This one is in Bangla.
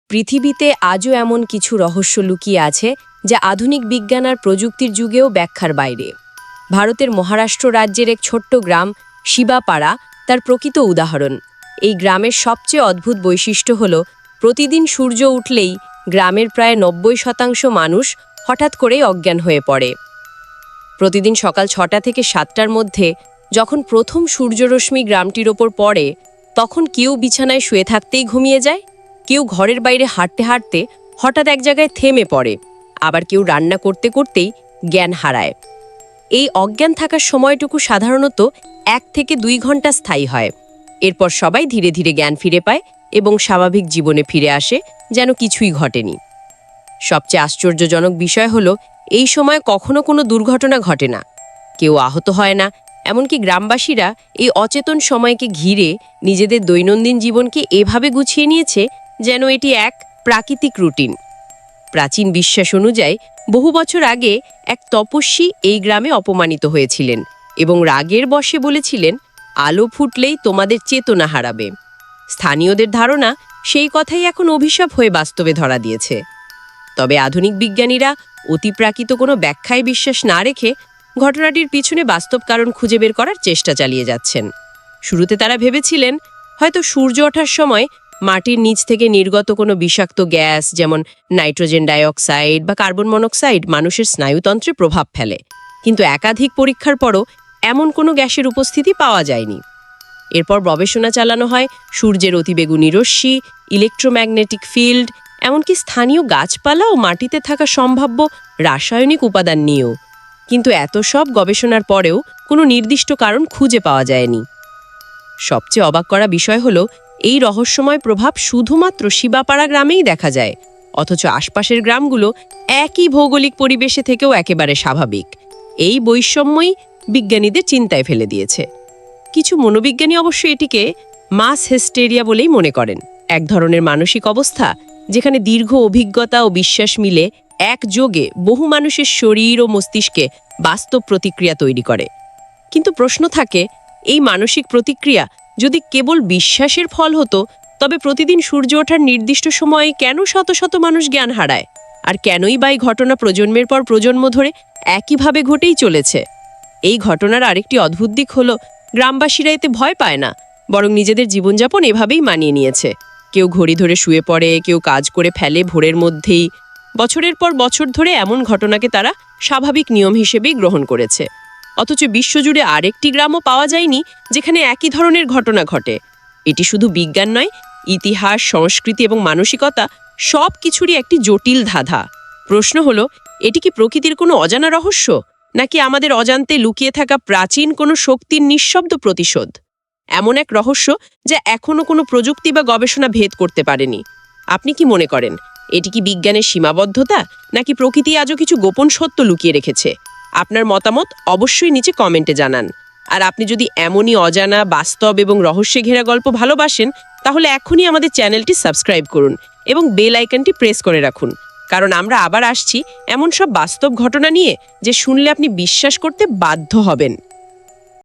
পৃথিবীতে আজও এমন কিছু রহস্য লুকিয়ে আছে যা আধুনিক বিজ্ঞান আর প্রযুক্তির যুগেও ব্যাখ্যার বাইরে। ভারতের মহারাষ্ট্র রাজ্যের এক ছোট্ট গ্রাম শিবাপাড়া তার প্রকৃত উদাহরণ। এই গ্রামের সবচেয়ে অদ্ভুত বৈশিষ্ট্য হল প্রতিদিন সূর্য উঠলেই গ্রামের প্রায় ৯০% মানুষ হঠাৎ করেই অজ্ঞান হয়ে পড়ে। প্রতিদিন সকাল ৬টা থেকে ৭টার মধ্যে যখন প্রথম সূর্যরশ্মি গ্রামটির ওপর পড়ে, তখন কেউ বিছানায় শুয়ে থাকতেই ঘুমিয়ে যায়, কেউ ঘরের বাইরে হাঁটতে হাঁটতে হঠাৎ এক জায়গায় থেমে পড়ে, আবার কেউ রান্না করতে করতেই জ্ঞান হারায়। এই অজ্ঞান থাকার সময়টুকু সাধারণত ১ থেকে ২ ঘন্টা স্থায়ী হয়। এরপর সবাই ধীরে ধীরে জ্ঞান ফিরে পায় এবং স্বাভাবিক জীবনে ফিরে আসে যেন কিছুই ঘটেনি। সবচেয়ে আশ্চর্যজনক বিষয় হলো এই সময় কখনো কোনো দুর্ঘটনা ঘটে না, কেউ আহত হয় না। এমনকি গ্রামবাসীরা এই অচেতন সময়কে ঘিরে নিজেদের দৈনন্দিন জীবনকে এভাবে গুছিয়ে নিয়েছে যেন এটি এক প্রাকৃতিক রুটিন। প্রাচীন বিশ্বাস অনুযায়ী বহু বছর আগে এক তপস্বী এই গ্রামে অপমানিত হয়েছিলেন এবং রাগের বশে বলেছিলেন, আলো ফুটলেই তোমাদের চেতনা হারাবে। স্থানীয়দের ধারণা সেই কথাই এখন অভিশাপ হয়ে বাস্তবে ধরা দিয়েছে। তবে আধুনিক বিজ্ঞানীরা অতিপ্রাকৃত কোনো ব্যাখ্যায় বিশ্বাস না রেখে ঘটনাটির পিছনে বাস্তব কারণ খুঁজে বের করার চেষ্টা চালিয়ে যাচ্ছেন। শুরুতে তারা ভেবেছিলেন হয়তো সূর্য ওঠার সময় মাটির নিচ থেকে নির্গত কোনো বিষাক্ত গ্যাস যেমন নাইট্রোজেন ডাইঅক্সাইড বা কার্বন মনোক্সাইড মানুষের স্নায়ুতন্ত্রে প্রভাব ফেলে, কিন্তু একাধিক পরীক্ষার পরও এমন কোনো গ্যাসের উপস্থিতি পাওয়া যায়নি। এরপর গবেষণা চালানো হয় সূর্যের অতিবেগুনি রশ্মি, ইলেকট্রোম্যাগনেটিক ফিল্ড, এমনকি স্থানীয় গাছপালা ও মাটিতে থাকা সম্ভাব্য রাসায়নিক উপাদান নিয়েও। কিন্তু এত সব গবেষণার পরেও কোনো নির্দিষ্ট কারণ খুঁজে পাওয়া যায়নি। সবচেয়ে অবাক করা বিষয় হলো এই রহস্যময় প্রভাব শুধুমাত্র শিবাপাড়া গ্রামেই দেখা যায়, অথচ আশপাশের গ্রামগুলো একই ভৌগোলিক পরিবেশে থেকেও একেবারে স্বাভাবিক। এই বৈষম্যই বিজ্ঞানীদের চিন্তায় ফেলে দিয়েছে। কিছু মনোবিজ্ঞানী অবশ্য এটিকে মাস হিস্টেরিয়া বলেই মনে করেন, এক ধরনের মানসিক অবস্থা যেখানে দীর্ঘ অভিজ্ঞতা ও বিশ্বাস মিলে একযোগে বহু মানুষের শরীর ও মস্তিষ্কে বাস্তব প্রতিক্রিয়া তৈরি করে। কিন্তু প্রশ্ন থাকে, এই মানসিক প্রতিক্রিয়া যদি কেবল বিশ্বাসের ফল হতো, তবে প্রতিদিন সূর্য ওঠার নির্দিষ্ট সময়ে কেন শত শত মানুষ জ্ঞান হারায়? আর কেনই বা এই ঘটনা প্রজন্মের পর প্রজন্ম ধরে একইভাবে ঘটেই চলেছে? এই ঘটনার আরেকটি অদ্ভুত দিক হলো গ্রামবাসীরা এতে ভয় পায় না, বরং নিজেদের জীবনযাপন এভাবেই মানিয়ে নিয়েছে। কেউ ঘড়ি ধরে শুয়ে পড়ে, কেউ কাজ করে ফেলে ভোরের মধ্যেই। বছরের পর বছর ধরে এমন ঘটনাকে তারা স্বাভাবিক নিয়ম হিসেবেই গ্রহণ করেছে। অথচ বিশ্বজুড়ে আরেকটি গ্রামও পাওয়া যায়নি যেখানে একই ধরনের ঘটনা ঘটে। এটি শুধু বিজ্ঞান নয়, ইতিহাস, সংস্কৃতি এবং মানসিকতা সব কিছুরই একটি জটিল ধাঁধা। প্রশ্ন হলো, এটি কি প্রকৃতির কোনো অজানা রহস্য, নাকি আমাদের অজান্তে লুকিয়ে থাকা প্রাচীন কোনো শক্তির নিঃশব্দ প্রতিশোধ? এমন এক রহস্য যা এখনও কোনো প্রযুক্তি বা গবেষণা ভেদ করতে পারেনি। আপনি কি মনে করেন, এটি কি বিজ্ঞানের সীমাবদ্ধতা, নাকি প্রকৃতি আজও কিছু গোপন সত্য লুকিয়ে রেখেছে? আপনার মতামত অবশ্যই নিচে কমেন্টে জানান। আর আপনি যদি এমনই অজানা, বাস্তব এবং রহস্যে ঘেরা গল্প ভালোবাসেন, তাহলে এখনই আমাদের চ্যানেলটি সাবস্ক্রাইব করুন এবং বেল আইকনটি প্রেস করে রাখুন, কারণ আমরা আবার আসছি এমন সব বাস্তব ঘটনা নিয়ে যে শুনলে আপনি বিশ্বাস করতে বাধ্য হবেন।